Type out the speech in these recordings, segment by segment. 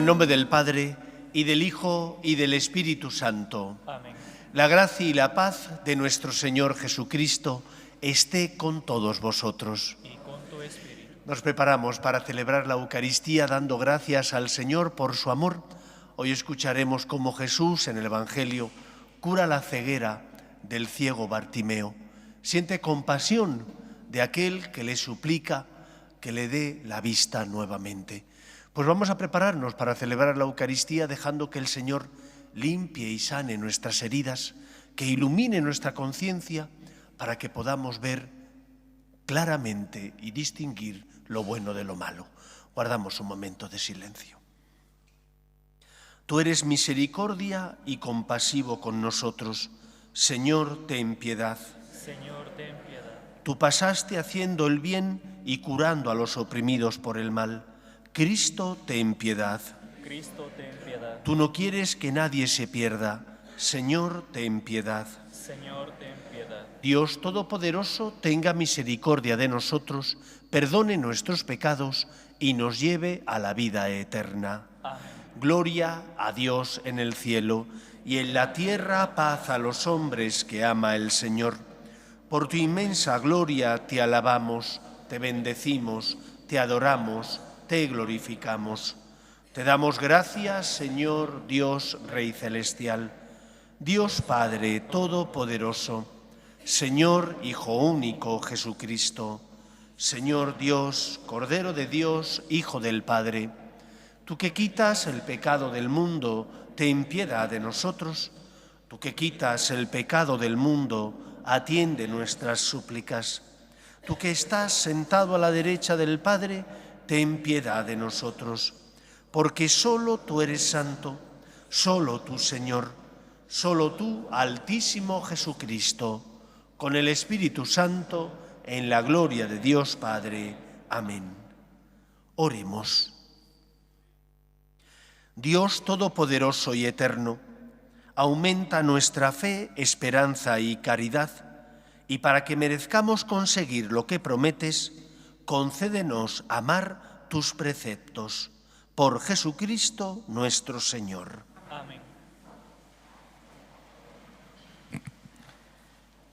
nombre del Padre, y del Hijo, y del Espíritu Santo. Amén. La gracia y la paz de nuestro Señor Jesucristo esté con todos vosotros. Y con tu espíritu. Nos preparamos para celebrar la Eucaristía dando gracias al Señor por su amor. Hoy escucharemos cómo Jesús en el Evangelio cura la ceguera del ciego Bartimeo. Siente compasión de aquel que le suplica que le dé la vista nuevamente. Pues vamos a prepararnos para celebrar la Eucaristía dejando que el Señor limpie y sane nuestras heridas, que ilumine nuestra conciencia para que podamos ver claramente y distinguir lo bueno de lo malo. Guardamos un momento de silencio. Tú eres misericordia y compasivo con nosotros. Señor, ten piedad. Señor, ten piedad. Tú pasaste haciendo el bien y curando a los oprimidos por el mal. Cristo, ten piedad. Cristo, ten piedad. Tú no quieres que nadie se pierda. Señor, ten piedad. Señor, ten piedad. Dios Todopoderoso, tenga misericordia de nosotros, perdone nuestros pecados y nos lleve a la vida eterna. Amén. Gloria a Dios en el cielo y en la tierra paz a los hombres que ama el Señor. Por tu inmensa gloria te alabamos, te bendecimos, te adoramos, te glorificamos. Te damos gracias, Señor Dios Rey Celestial, Dios Padre Todopoderoso, Señor Hijo único Jesucristo, Señor Dios, Cordero de Dios, Hijo del Padre. Tú que quitas el pecado del mundo, ten piedad de nosotros. Tú que quitas el pecado del mundo, atiende nuestras súplicas. Tú que estás sentado a la derecha del Padre, ten piedad de nosotros. Porque solo tú eres santo, solo tú, Señor, solo tú, Altísimo Jesucristo, con el Espíritu Santo, en la gloria de Dios Padre. Amén. Oremos. Dios Todopoderoso y Eterno, aumenta nuestra fe, esperanza y caridad, y para que merezcamos conseguir lo que prometes, concédenos amar tus preceptos. Por Jesucristo nuestro Señor. Amén.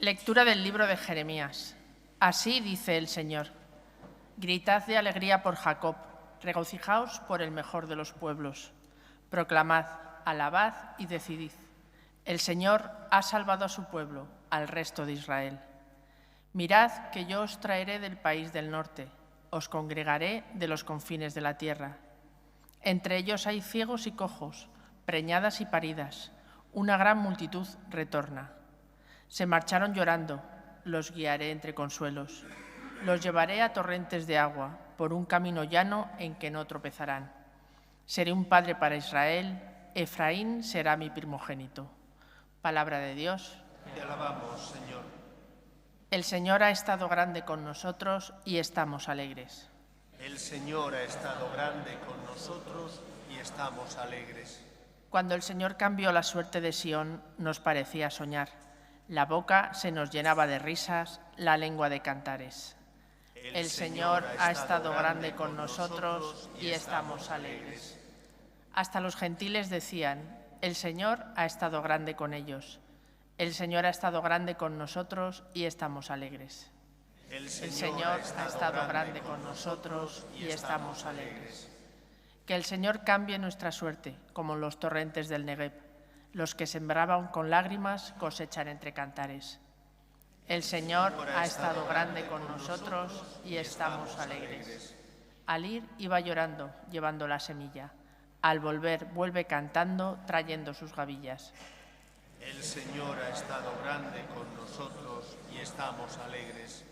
Lectura del libro de Jeremías. Así dice el Señor: Gritad de alegría por Jacob, regocijaos por el mejor de los pueblos. Proclamad, alabad y decidid. El Señor ha salvado a su pueblo, al resto de Israel. Mirad que yo os traeré del país del norte, os congregaré de los confines de la tierra. Entre ellos hay ciegos y cojos, preñadas y paridas. Una gran multitud retorna. Se marcharon llorando, los guiaré entre consuelos. Los llevaré a torrentes de agua, por un camino llano en que no tropezarán. Seré un padre para Israel, Efraín será mi primogénito. Palabra de Dios. Te alabamos, Señor. El Señor ha estado grande con nosotros y estamos alegres. El Señor ha estado grande con nosotros y estamos alegres. Cuando el Señor cambió la suerte de Sión, nos parecía soñar. La boca se nos llenaba de risas, la lengua de cantares. El Señor ha estado grande con nosotros y estamos alegres. Hasta los gentiles decían: el Señor ha estado grande con ellos. El Señor ha estado grande con nosotros y estamos alegres. El Señor ha estado grande con nosotros y estamos alegres. Que el Señor cambie nuestra suerte, como los torrentes del Negueb. Los que sembraban con lágrimas cosechan entre cantares. El Señor ha estado grande con nosotros y estamos alegres. Al ir iba llorando, llevando la semilla. Al volver vuelve cantando, trayendo sus gavillas. El Señor ha estado grande con nosotros y estamos alegres.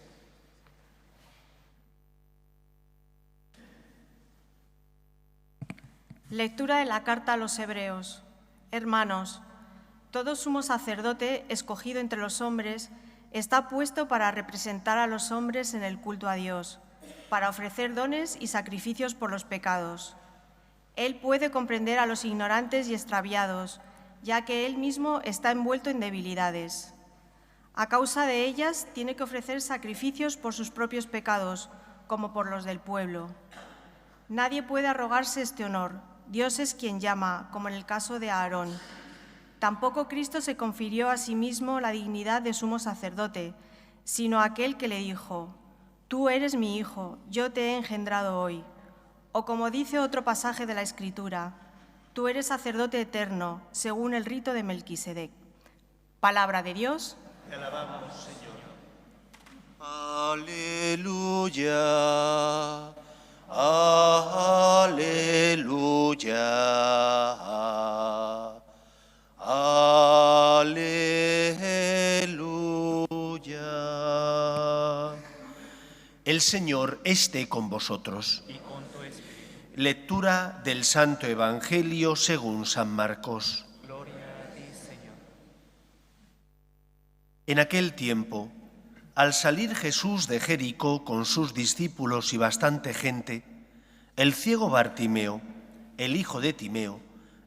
Lectura de la carta a los Hebreos. Hermanos, todo sumo sacerdote escogido entre los hombres está puesto para representar a los hombres en el culto a Dios, para ofrecer dones y sacrificios por los pecados. Él puede comprender a los ignorantes y extraviados, ya que él mismo está envuelto en debilidades. A causa de ellas, tiene que ofrecer sacrificios por sus propios pecados, como por los del pueblo. Nadie puede arrogarse este honor, Dios es quien llama, como en el caso de Aarón. Tampoco Cristo se confirió a sí mismo la dignidad de sumo sacerdote, sino aquel que le dijo: «Tú eres mi hijo, yo te he engendrado hoy». O como dice otro pasaje de la Escritura: «Tú eres sacerdote eterno, según el rito de Melquisedec». Palabra de Dios. Te alabamos, Señor. Aleluya, aleluya, aleluya. El Señor esté con vosotros. y con tu espíritu. Lectura del Santo Evangelio según San Marcos. Gloria a ti, Señor. En aquel tiempo, al salir Jesús de Jericó con sus discípulos y bastante gente, el ciego Bartimeo, el hijo de Timeo,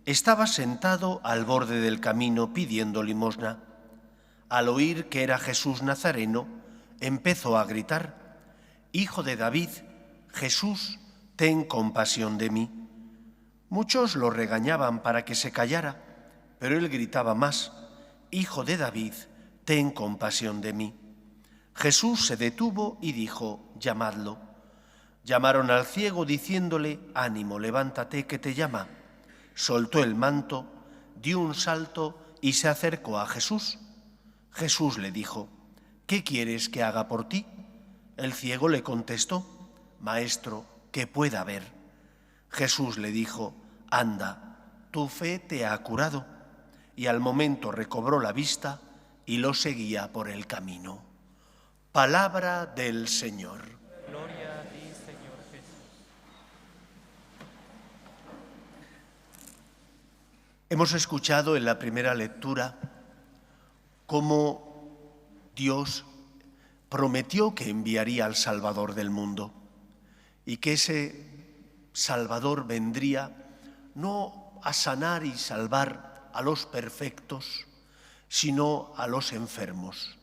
estaba sentado al borde del camino pidiendo limosna. Al oír que era Jesús Nazareno, empezó a gritar: «Hijo de David, Jesús, ten compasión de mí». Muchos lo regañaban para que se callara, pero él gritaba más: «Hijo de David, ten compasión de mí». Jesús se detuvo y dijo: «Llamadlo». Llamaron al ciego diciéndole: «Ánimo, levántate, que te llama». Soltó el manto, dio un salto y se acercó a Jesús. Jesús le dijo: «¿Qué quieres que haga por ti?». El ciego le contestó: «Maestro, que pueda ver». Jesús le dijo: «Anda, tu fe te ha curado». Y al momento recobró la vista y lo seguía por el camino. Palabra del Señor. Gloria a ti, Señor Jesús. Hemos escuchado en la primera lectura cómo Dios prometió que enviaría al Salvador del mundo y que ese Salvador vendría no a sanar y salvar a los perfectos, sino a los enfermos.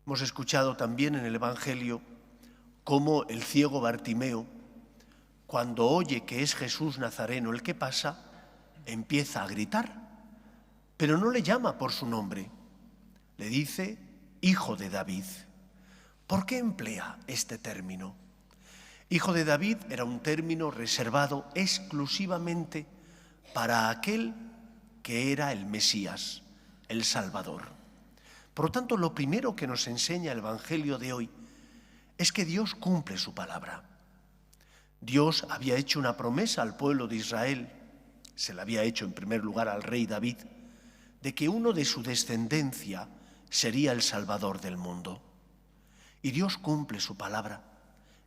Hemos escuchado también en el Evangelio cómo el ciego Bartimeo, cuando oye que es Jesús Nazareno el que pasa, empieza a gritar, pero no le llama por su nombre, le dice: «Hijo de David». ¿Por qué emplea este término? Hijo de David era un término reservado exclusivamente para aquel que era el Mesías, el Salvador. Por lo tanto, lo primero que nos enseña el Evangelio de hoy es que Dios cumple su palabra. Dios había hecho una promesa al pueblo de Israel, se la había hecho en primer lugar al rey David, de que uno de su descendencia sería el Salvador del mundo. Y Dios cumple su palabra,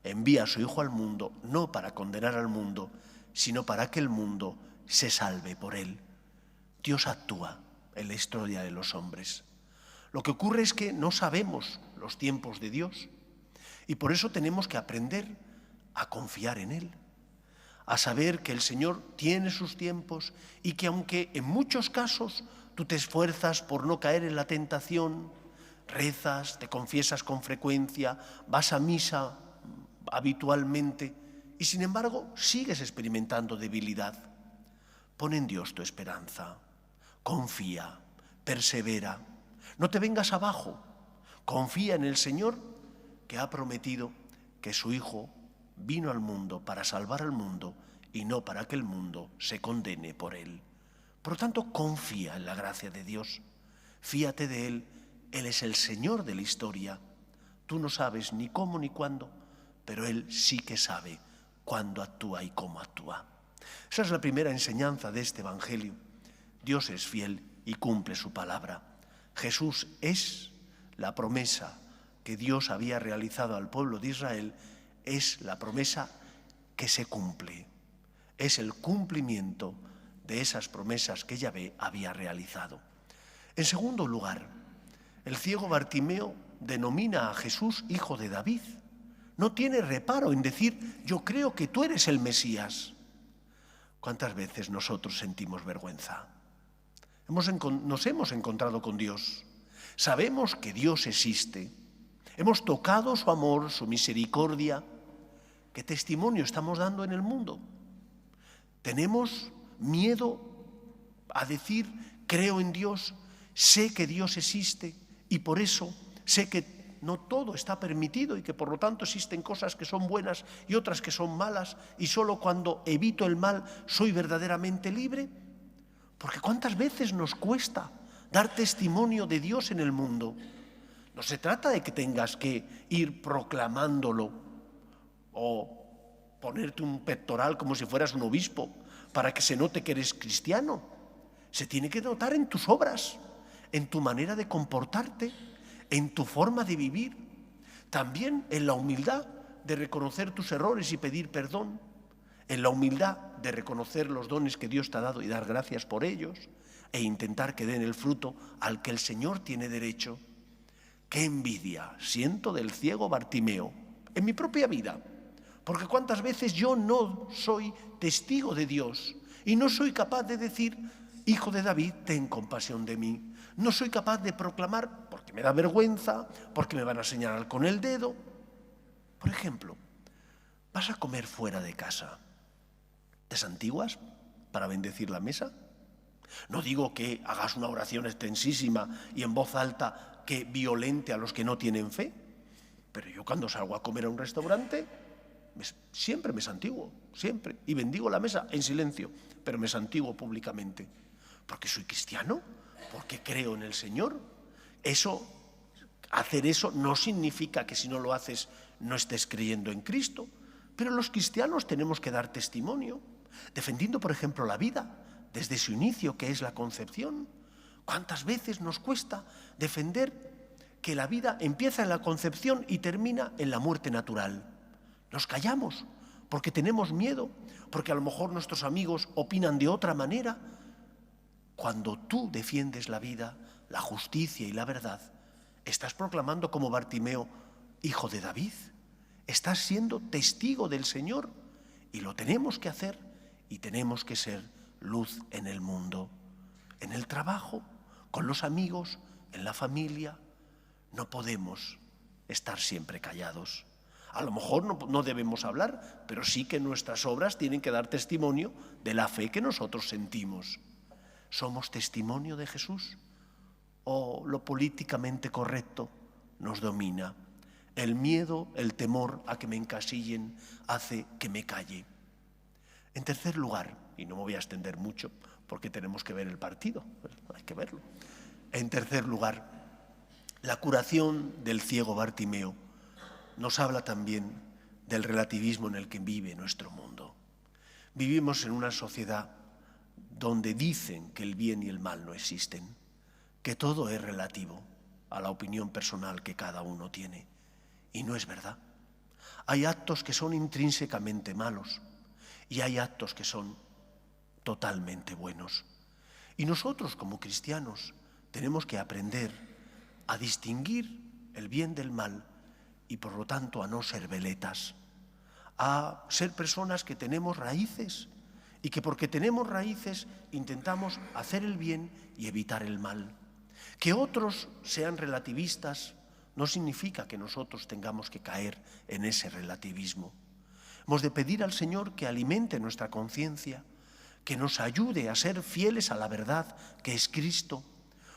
envía a su Hijo al mundo, no para condenar al mundo, sino para que el mundo se salve por él. Dios actúa en la historia de los hombres. Lo que ocurre es que no sabemos los tiempos de Dios y por eso tenemos que aprender a confiar en Él, a saber que el Señor tiene sus tiempos y que aunque en muchos casos tú te esfuerzas por no caer en la tentación, rezas, te confiesas con frecuencia, vas a misa habitualmente y sin embargo sigues experimentando debilidad, pon en Dios tu esperanza, confía, persevera. No te vengas abajo, confía en el Señor que ha prometido que su Hijo vino al mundo para salvar al mundo y no para que el mundo se condene por él. Por lo tanto, confía en la gracia de Dios, fíate de Él, Él es el Señor de la historia. Tú no sabes ni cómo ni cuándo, pero Él sí que sabe cuándo actúa y cómo actúa. Esa es la primera enseñanza de este Evangelio. Dios es fiel y cumple su palabra. Jesús es la promesa que Dios había realizado al pueblo de Israel, es la promesa que se cumple. Es el cumplimiento de esas promesas que Yahvé había realizado. En segundo lugar, el ciego Bartimeo denomina a Jesús Hijo de David. No tiene reparo en decir: yo creo que tú eres el Mesías. ¿Cuántas veces nosotros sentimos vergüenza? Nos hemos encontrado con Dios, sabemos que Dios existe, hemos tocado su amor, su misericordia. ¿Qué testimonio estamos dando en el mundo? Tenemos miedo a decir, creo en Dios, sé que Dios existe y por eso sé que no todo está permitido y que por lo tanto existen cosas que son buenas y otras que son malas y solo cuando evito el mal soy verdaderamente libre. Porque ¿cuántas veces nos cuesta dar testimonio de Dios en el mundo? No se trata de que tengas que ir proclamándolo o ponerte un pectoral como si fueras un obispo para que se note que eres cristiano. Se tiene que notar en tus obras, en tu manera de comportarte, en tu forma de vivir, también en la humildad de reconocer tus errores y pedir perdón, en la humildad de reconocer los dones que Dios te ha dado y dar gracias por ellos, e intentar que den el fruto al que el Señor tiene derecho. ¡Qué envidia siento del ciego Bartimeo en mi propia vida! Porque cuántas veces yo no soy testigo de Dios y no soy capaz de decir, Hijo de David, ten compasión de mí. No soy capaz de proclamar porque me da vergüenza, porque me van a señalar con el dedo. Por ejemplo, vas a comer fuera de casa. ¿Te santiguas para bendecir la mesa? No digo que hagas una oración extensísima y en voz alta que violente a los que no tienen fe, pero yo cuando salgo a comer a un restaurante siempre me santiguo, siempre, y bendigo la mesa en silencio, pero me santiguo públicamente, porque soy cristiano, porque creo en el Señor. Hacer eso no significa que si no lo haces no estés creyendo en Cristo, pero los cristianos tenemos que dar testimonio, defendiendo, por ejemplo, la vida desde su inicio, que es la concepción. ¿Cuántas veces nos cuesta defender que la vida empieza en la concepción y termina en la muerte natural? Nos callamos porque tenemos miedo, porque a lo mejor nuestros amigos opinan de otra manera. Cuando tú defiendes la vida, la justicia y la verdad, estás proclamando como Bartimeo, Hijo de David. Estás siendo testigo del Señor y lo tenemos que hacer y tenemos que ser luz en el mundo, en el trabajo, con los amigos, en la familia. No podemos estar siempre callados. A lo mejor no debemos hablar, pero sí que nuestras obras tienen que dar testimonio de la fe que nosotros sentimos. ¿Somos testimonio de Jesús? ¿O lo políticamente correcto nos domina? El miedo, el temor a que me encasillen hace que me calle. En tercer lugar, y no me voy a extender mucho porque tenemos que ver el partido, hay que verlo. En tercer lugar, la curación del ciego Bartimeo nos habla también del relativismo en el que vive nuestro mundo. Vivimos en una sociedad donde dicen que el bien y el mal no existen, que todo es relativo a la opinión personal que cada uno tiene. Y no es verdad. Hay actos que son intrínsecamente malos y hay actos que son totalmente buenos. Y nosotros como cristianos tenemos que aprender a distinguir el bien del mal y por lo tanto a no ser veletas, a ser personas que tenemos raíces y que porque tenemos raíces intentamos hacer el bien y evitar el mal. Que otros sean relativistas no significa que nosotros tengamos que caer en ese relativismo. Hemos de pedir al Señor que alimente nuestra conciencia, que nos ayude a ser fieles a la verdad que es Cristo,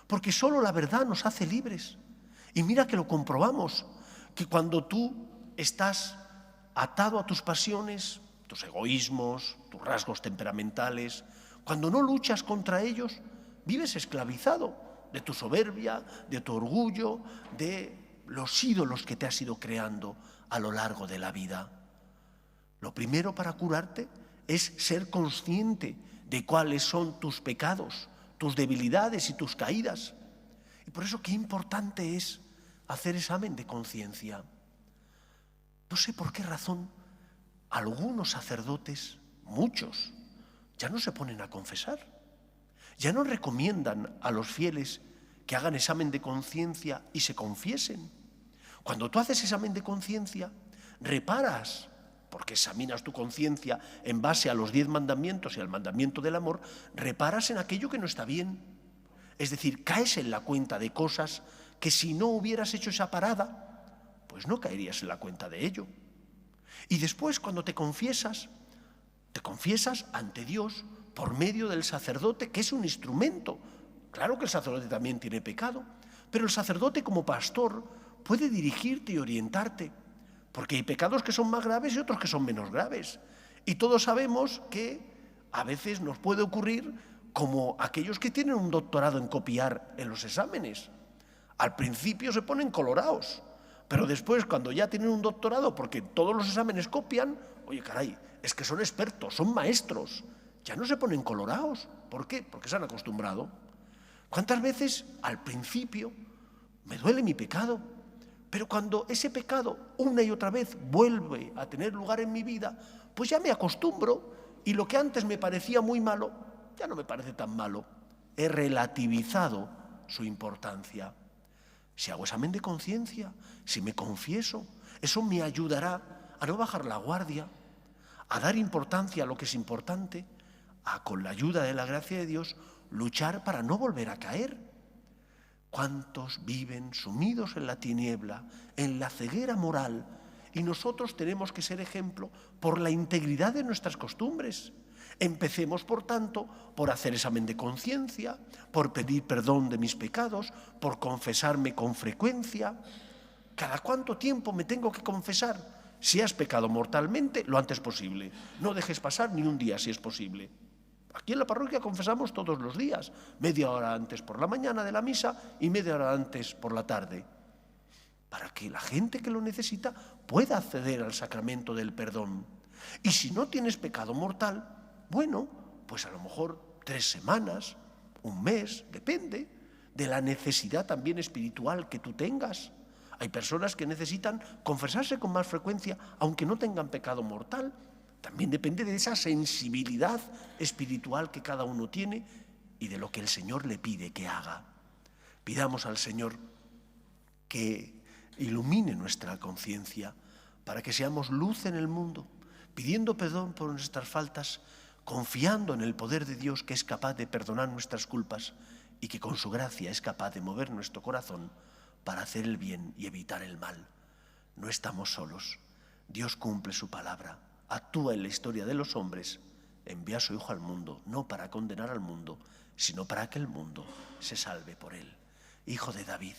porque solo la verdad nos hace libres. Y mira que lo comprobamos, que cuando tú estás atado a tus pasiones, tus egoísmos, tus rasgos temperamentales, cuando no luchas contra ellos, vives esclavizado de tu soberbia, de tu orgullo, de los ídolos que te has ido creando a lo largo de la vida. Lo primero para curarte es ser consciente de cuáles son tus pecados, tus debilidades y tus caídas. Y por eso qué importante es hacer examen de conciencia. No sé por qué razón algunos sacerdotes, muchos, ya no se ponen a confesar. Ya no recomiendan a los fieles que hagan examen de conciencia y se confiesen. Cuando tú haces examen de conciencia, reparas, porque examinas tu conciencia en base a los 10 mandamientos y al mandamiento del amor, reparas en aquello que no está bien. Es decir, caes en la cuenta de cosas que si no hubieras hecho esa parada, pues no caerías en la cuenta de ello. Y después, cuando te confiesas, Te confiesas ante Dios por medio del sacerdote, que es un instrumento. Claro que el sacerdote también tiene pecado, pero el sacerdote como pastor puede dirigirte y orientarte, porque hay pecados que son más graves y otros que son menos graves. Y todos sabemos que a veces nos puede ocurrir como aquellos que tienen un doctorado en copiar en los exámenes. Al principio se ponen colorados, pero después, cuando ya tienen un doctorado, porque todos los exámenes copian, oye, caray, es que son expertos, son maestros, ya no se ponen colorados. ¿Por qué? Porque se han acostumbrado. ¿Cuántas veces al principio me duele mi pecado? Pero cuando ese pecado una y otra vez vuelve a tener lugar en mi vida, pues ya me acostumbro y lo que antes me parecía muy malo, ya no me parece tan malo. He relativizado su importancia. Si hago examen de conciencia, si me confieso, eso me ayudará a no bajar la guardia, a dar importancia a lo que es importante, a, con la ayuda de la gracia de Dios, luchar para no volver a caer. ¿Cuántos viven sumidos en la tiniebla, en la ceguera moral? Y nosotros tenemos que ser ejemplo por la integridad de nuestras costumbres. Empecemos, por tanto, por hacer examen de conciencia, por pedir perdón de mis pecados, por confesarme con frecuencia. ¿Cada cuánto tiempo me tengo que confesar? Si has pecado mortalmente, lo antes posible. No dejes pasar ni un día si es posible. Aquí en la parroquia confesamos todos los días, media hora antes por la mañana de la misa y media hora antes por la tarde, para que la gente que lo necesita pueda acceder al sacramento del perdón. Y si no tienes pecado mortal, bueno, pues a lo mejor 3 semanas, un mes, depende de la necesidad también espiritual que tú tengas. Hay personas que necesitan confesarse con más frecuencia, aunque no tengan pecado mortal. También depende de esa sensibilidad espiritual que cada uno tiene y de lo que el Señor le pide que haga. Pidamos al Señor que ilumine nuestra conciencia para que seamos luz en el mundo, pidiendo perdón por nuestras faltas, confiando en el poder de Dios, que es capaz de perdonar nuestras culpas y que con su gracia es capaz de mover nuestro corazón para hacer el bien y evitar el mal. No estamos solos. Dios cumple su palabra, actúa en la historia de los hombres, envía a su Hijo al mundo, no para condenar al mundo, sino para que el mundo se salve por él. Hijo de David,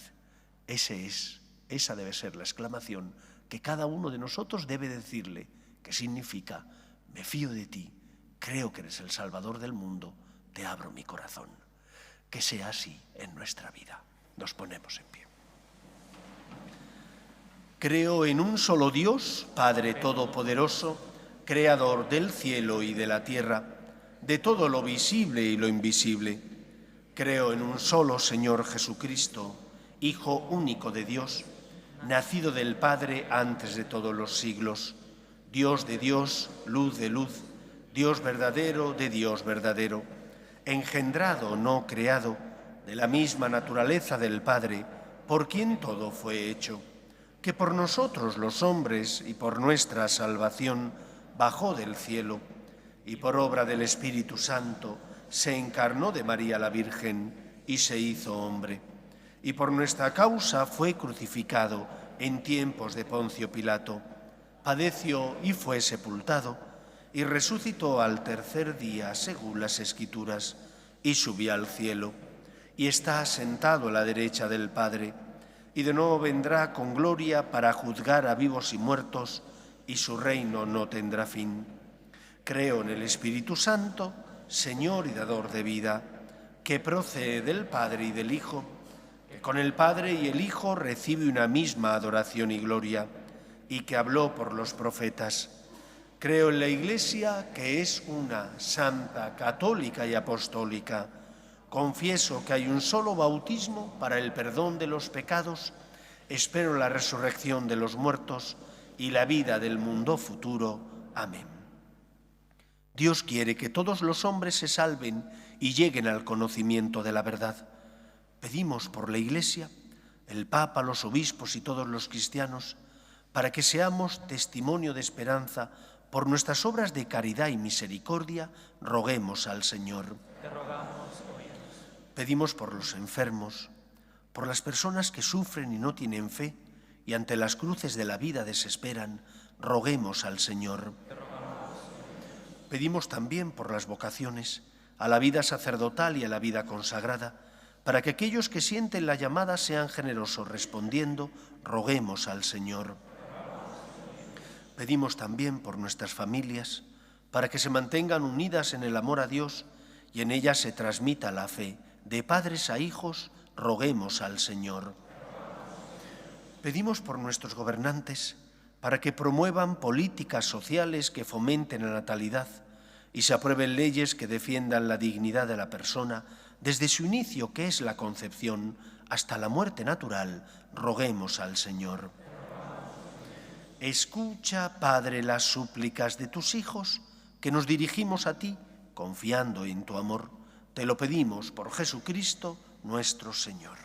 esa debe ser la exclamación que cada uno de nosotros debe decirle, que significa: me fío de ti, creo que eres el Salvador del mundo, te abro mi corazón. Que sea así en nuestra vida. Nos ponemos en pie. Creo en un solo Dios, Padre Todopoderoso, Creador del cielo y de la tierra, de todo lo visible y lo invisible. Creo en un solo Señor Jesucristo, Hijo único de Dios, nacido del Padre antes de todos los siglos, Dios de Dios, luz de luz, Dios verdadero de Dios verdadero, engendrado, no creado, de la misma naturaleza del Padre, por quien todo fue hecho, que por nosotros los hombres y por nuestra salvación bajó del cielo, y por obra del Espíritu Santo se encarnó de María la Virgen y se hizo hombre, y por nuestra causa fue crucificado en tiempos de Poncio Pilato, padeció y fue sepultado, y resucitó al tercer día según las Escrituras, y subió al cielo, y está sentado a la derecha del Padre, y de nuevo vendrá con gloria para juzgar a vivos y muertos, y su reino no tendrá fin. Creo en el Espíritu Santo, Señor y dador de vida, que procede del Padre y del Hijo, que con el Padre y el Hijo recibe una misma adoración y gloria, y que habló por los profetas. Creo en la Iglesia, que es una, santa, católica y apostólica. Confieso que hay un solo bautismo para el perdón de los pecados. Espero la resurrección de los muertos y la vida del mundo futuro. Amén. Dios quiere que todos los hombres se salven y lleguen al conocimiento de la verdad. Pedimos por la Iglesia, el Papa, los obispos y todos los cristianos, para que seamos testimonio de esperanza. Por nuestras obras de caridad y misericordia, roguemos al Señor. Te rogamos, óyenos. Pedimos por los enfermos, por las personas que sufren y no tienen fe y ante las cruces de la vida desesperan, roguemos al Señor. Te rogamos. Pedimos también por las vocaciones, a la vida sacerdotal y a la vida consagrada, para que aquellos que sienten la llamada sean generosos respondiendo, roguemos al Señor. Pedimos también por nuestras familias, para que se mantengan unidas en el amor a Dios y en ellas se transmita la fe. De padres a hijos, roguemos al Señor. Pedimos por nuestros gobernantes, para que promuevan políticas sociales que fomenten la natalidad y se aprueben leyes que defiendan la dignidad de la persona desde su inicio, que es la concepción, hasta la muerte natural. Roguemos al Señor. Escucha, Padre, las súplicas de tus hijos, que nos dirigimos a ti, confiando en tu amor. Te lo pedimos por Jesucristo, nuestro Señor.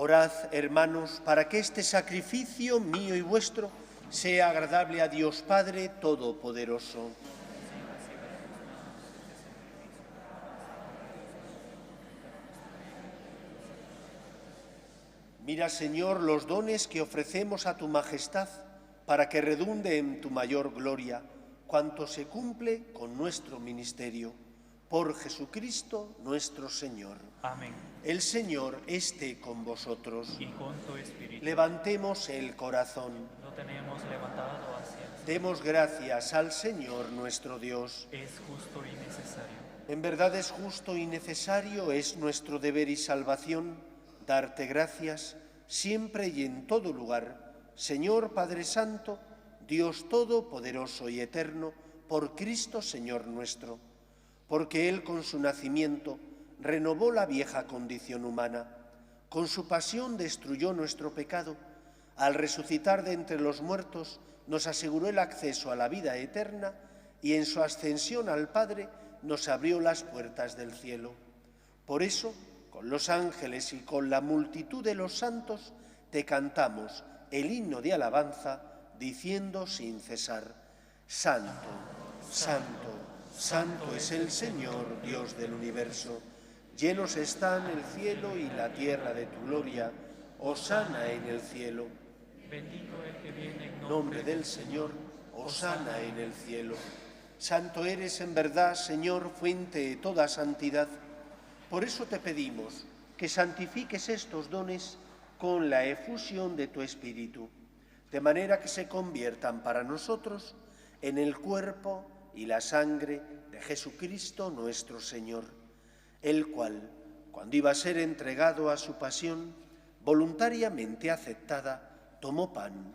Orad, hermanos, para que este sacrificio mío y vuestro sea agradable a Dios Padre Todopoderoso. Mira, Señor, los dones que ofrecemos a tu majestad, para que redunde en tu mayor gloria cuanto se cumple con nuestro ministerio. Por Jesucristo nuestro Señor. Amén. El Señor esté con vosotros. Y con tu espíritu. Levantemos el corazón. Lo tenemos levantado hacia el Señor. Demos gracias al Señor nuestro Dios. Es justo y necesario. En verdad es justo y necesario, es nuestro deber y salvación, darte gracias siempre y en todo lugar, Señor Padre Santo, Dios Todopoderoso y Eterno, por Cristo Señor nuestro, porque Él con su nacimiento renovó la vieja condición humana, con su pasión destruyó nuestro pecado, al resucitar de entre los muertos nos aseguró el acceso a la vida eterna y en su ascensión al Padre nos abrió las puertas del cielo. Por eso, con los ángeles y con la multitud de los santos, te cantamos el himno de alabanza, diciendo sin cesar: Santo, Santo, Santo es el Señor, Dios del universo. Llenos están el cielo y la tierra de tu gloria. Hosana en el cielo. Bendito el que viene en Nombre del Señor, hosana en el cielo. Santo eres en verdad, Señor, fuente de toda santidad. Por eso te pedimos que santifiques estos dones con la efusión de tu Espíritu, de manera que se conviertan para nosotros en el cuerpo y la sangre de Jesucristo nuestro Señor, el cual, cuando iba a ser entregado a su pasión, voluntariamente aceptada, tomó pan,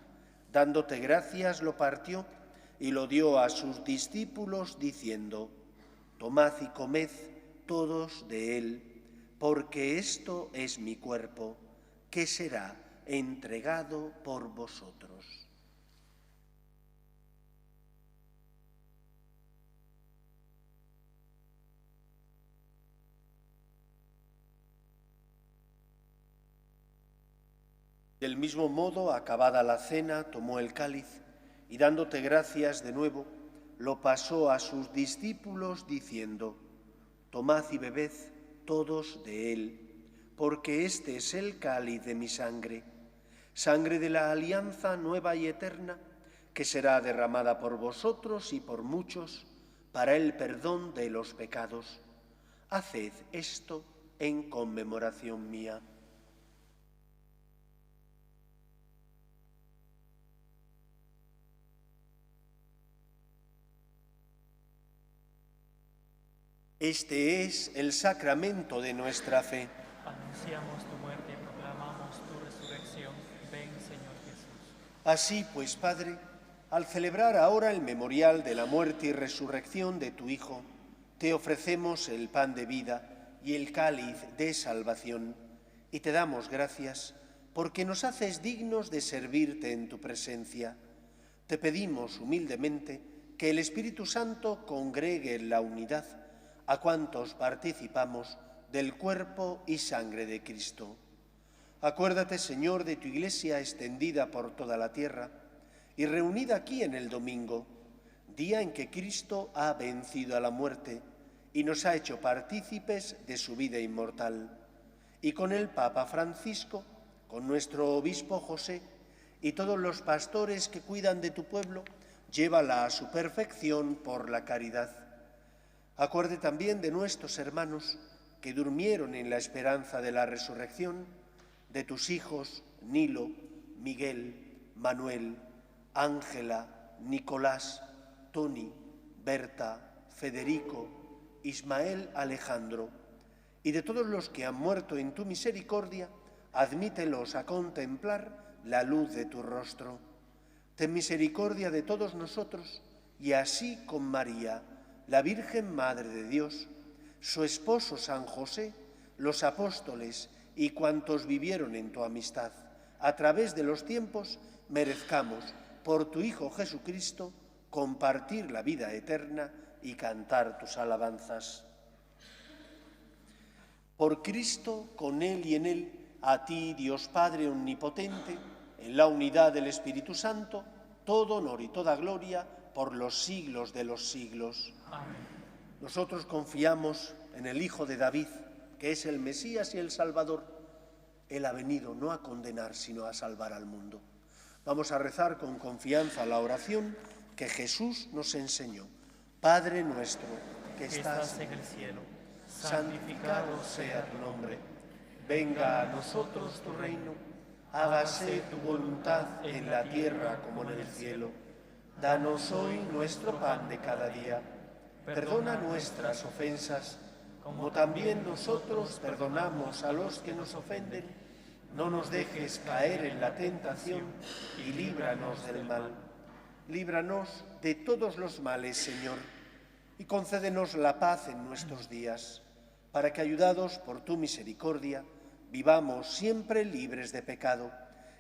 dándote gracias, lo partió y lo dio a sus discípulos, diciendo: Tomad y comed todos de él, porque esto es mi cuerpo, que será entregado por vosotros. Del mismo modo, acabada la cena, tomó el cáliz y dándote gracias de nuevo, lo pasó a sus discípulos diciendo: Tomad y bebed todos de él, porque este es el cáliz de mi sangre, sangre de la alianza nueva y eterna, que será derramada por vosotros y por muchos para el perdón de los pecados. Haced esto en conmemoración mía. Este es el sacramento de nuestra fe. Anunciamos tu muerte y proclamamos tu resurrección. Ven, Señor Jesús. Así pues, Padre, al celebrar ahora el memorial de la muerte y resurrección de tu Hijo, te ofrecemos el pan de vida y el cáliz de salvación, y te damos gracias porque nos haces dignos de servirte en tu presencia. Te pedimos humildemente que el Espíritu Santo congregue en la unidad a cuantos participamos del cuerpo y sangre de Cristo. Acuérdate, Señor, de tu Iglesia extendida por toda la tierra y reunida aquí en el domingo, día en que Cristo ha vencido a la muerte y nos ha hecho partícipes de su vida inmortal. Y con el Papa Francisco, con nuestro obispo José y todos los pastores que cuidan de tu pueblo, llévala a su perfección por la caridad. Acuerde también de nuestros hermanos que durmieron en la esperanza de la resurrección, de tus hijos Nilo, Miguel, Manuel, Ángela, Nicolás, Tony, Berta, Federico, Ismael, Alejandro, y de todos los que han muerto en tu misericordia, admítelos a contemplar la luz de tu rostro. Ten misericordia de todos nosotros, y así con María, la Virgen Madre de Dios, su esposo San José, los apóstoles y cuantos vivieron en tu amistad, a través de los tiempos, merezcamos, por tu Hijo Jesucristo, compartir la vida eterna y cantar tus alabanzas. Por Cristo, con Él y en Él, a ti, Dios Padre Omnipotente, en la unidad del Espíritu Santo, todo honor y toda gloria por los siglos de los siglos. Amén. Nosotros confiamos en el Hijo de David, que es el Mesías y el Salvador. Él ha venido no a condenar, sino a salvar al mundo. Vamos a rezar con confianza la oración que Jesús nos enseñó. Padre nuestro, que estás en el cielo, santificado sea tu nombre. Venga a nosotros tu reino. Hágase tu voluntad en la tierra como en el cielo. Danos hoy nuestro pan de cada día. Perdona nuestras ofensas, como también nosotros perdonamos a los que nos ofenden. No nos dejes caer en la tentación y líbranos del mal. Líbranos de todos los males, Señor, y concédenos la paz en nuestros días, para que, ayudados por tu misericordia, vivamos siempre libres de pecado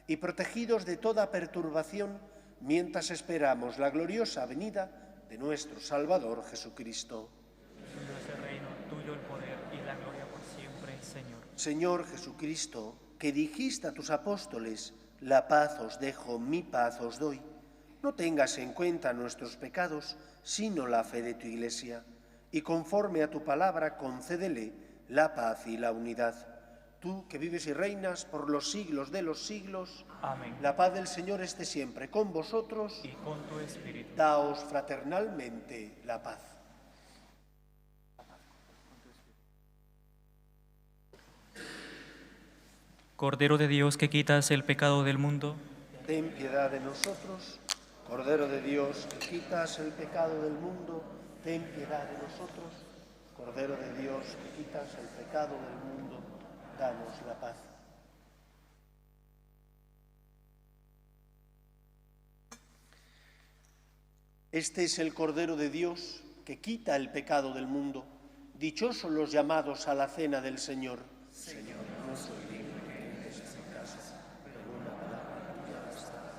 y protegidos de toda perturbación, mientras esperamos la gloriosa venida de nuestro Salvador Jesucristo. Tuyo es el reino, tuyo el poder y la gloria por siempre, Señor. Señor Jesucristo, que dijiste a tus apóstoles, la paz os dejo, mi paz os doy, no tengas en cuenta nuestros pecados, sino la fe de tu Iglesia, y conforme a tu palabra concédele la paz y la unidad. Tú, que vives y reinas por los siglos de los siglos, Amén. la paz del Señor esté siempre con vosotros. Y con tu espíritu. Daos fraternalmente la paz. Cordero de Dios, que quitas el pecado del mundo, Ten piedad de nosotros. Cordero de Dios, que quitas el pecado del mundo, ten piedad de nosotros. Cordero de Dios, que quitas el pecado del mundo, danos la paz. Este es el Cordero de Dios, que quita el pecado del mundo. Dichosos los llamados a la cena del Señor. Señor, no soy digno de que entres en mi casa, pero una palabra y ya bastará.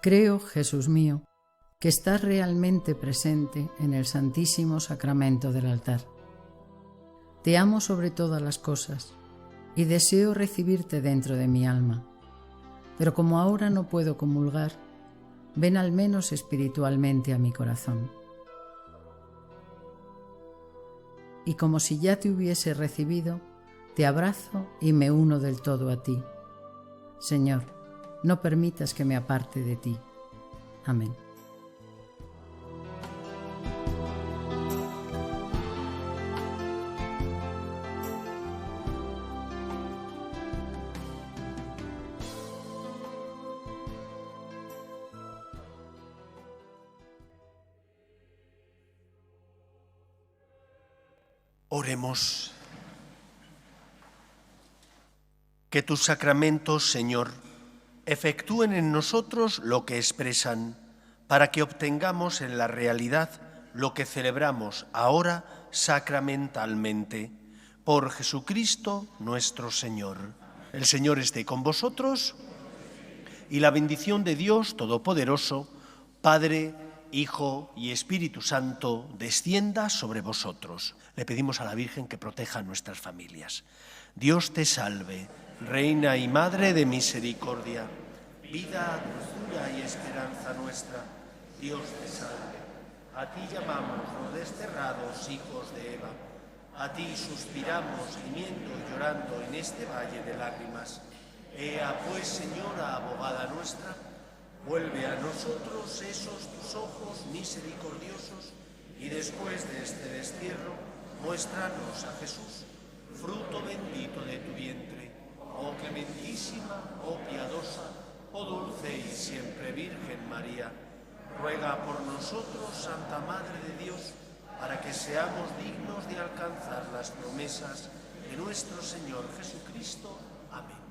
Creo, Jesús mío, que estás realmente presente en el Santísimo Sacramento del altar. Te amo sobre todas las cosas y deseo recibirte dentro de mi alma, pero como ahora no puedo comulgar, ven al menos espiritualmente a mi corazón. y como si ya te hubiese recibido, te abrazo y me uno del todo a ti. Señor, no permitas que me aparte de ti. Amén. Oremos. Que tus sacramentos, Señor, efectúen en nosotros lo que expresan, para que obtengamos en la realidad lo que celebramos ahora sacramentalmente. Por Jesucristo nuestro Señor. El Señor esté con vosotros y la bendición de Dios Todopoderoso, Padre, Hijo y Espíritu Santo, descienda sobre vosotros. Le pedimos a la Virgen que proteja a nuestras familias. Dios te salve, Reina y Madre de misericordia, vida, dulzura y esperanza nuestra. Dios te salve. A ti llamamos los desterrados hijos de Eva. A ti suspiramos, gimiendo y llorando en este valle de lágrimas. Ea pues, Señora, abogada nuestra, vuelve a nosotros esos tus ojos misericordiosos y después de este destierro, muéstranos a Jesús, fruto bendito de tu vientre. Oh clementísima, oh piadosa, oh dulce y siempre Virgen María, ruega por nosotros, Santa Madre de Dios, para que seamos dignos de alcanzar las promesas de nuestro Señor Jesucristo. Amén.